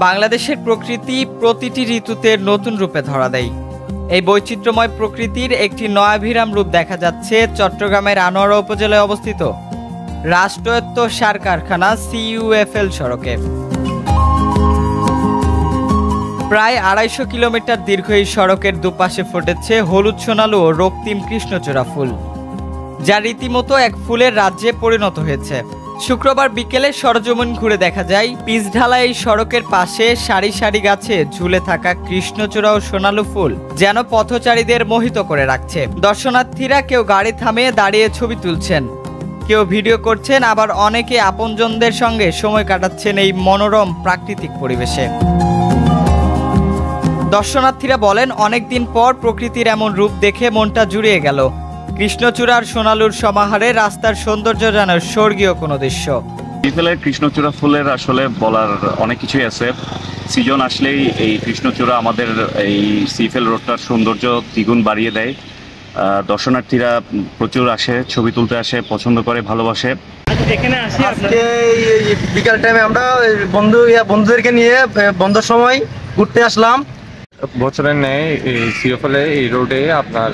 বাংলাদেশের প্রকৃতি প্রতিটি ঋতুতে নতুন রূপে ধরা দেয়। এই বৈচিত্র্যময় প্রকৃতির একটি নয়াভিরাম রূপ দেখা যাচ্ছে চট্টগ্রামের আনোয়ারা উপজেলায় অবস্থিত রাষ্ট্রায়ত্ত সার কারখানা CUFL সড়কে। প্রায় ২৫০ কিলোমিটার দীর্ঘ এই সড়কের দুপাশে ফুটেছে হলুদ সোনালু ও রক্তিম কৃষ্ণচূড়া ফুল, যা রীতিমতো এক ফুলের রাজ্যে পরিণত হয়েছে। শুক্রবার বিকেলে সরজমিন ঘুরে দেখা যায় পিচ ঢালা এই সড়কের পাশে সারি সারি গাছে ঝুলে থাকা কৃষ্ণচূড়া ও সোনালু ফুল যেন পথচারীদের মোহিত করে রাখছে। দর্শনার্থীরা কেউ গাড়ি থামিয়ে দাঁড়িয়ে ছবি তুলছেন, কেউ ভিডিও করছেন, আবার অনেকে আপনজনদের সঙ্গে সময় কাটাচ্ছেন এই মনোরম প্রাকৃতিক পরিবেশে। দর্শনার্থীরা বলেন, অনেকদিন পর প্রকৃতির এমন রূপ দেখে মনটা জুড়িয়ে গেল। কৃষ্ণচূড়ার সোনালুর সমাহারে রাস্তার সৌন্দর্য যেন স্বর্গীয় কোনো দৃশ্য। কৃষ্ণচূড়া ফুলের আসলে বলার অনেক কিছুই আছে। সিজন আসলেই এই কৃষ্ণচূড়া আমাদের এই CFL রোডটার সৌন্দর্য দ্বিগুণ বাড়িয়ে দেয়। দর্শনার্থীরা প্রচুর আসে, ছবি তুলতে আসে, পছন্দ করে, ভালোবাসে। আজকে বিকাল টাইমে আমরা বন্ধুদেরকে নিয়ে বন্ধের সময় ঘুরতে আসলাম। বছরের ন্যায় এই CFL এই রোডে আপনার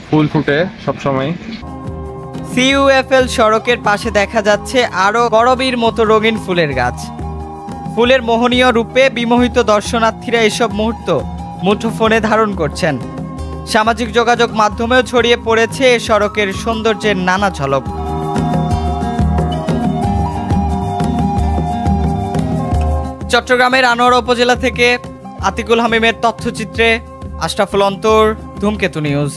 ফুল ফুটে সবসময়। CUFL সড়কের পাশে দেখা যাচ্ছে আরো করবীর মতো রঙিন ফুলের গাছ। ফুলের মোহনীয় রূপে বিমোহিত দর্শনার্থীরা এসব মুহূর্ত মুঠোফোনে ধারণ করছেন। সামাজিক যোগাযোগ মাধ্যমেও ছড়িয়ে পড়েছে এ সড়কের সৌন্দর্যের নানা ঝলক। চট্টগ্রামের আনোয়ারা উপজেলা থেকে আতিকুল হামিমের তথ্যচিত্রে আশরাফুল অন্তর, ধূমকেতু নিউজ।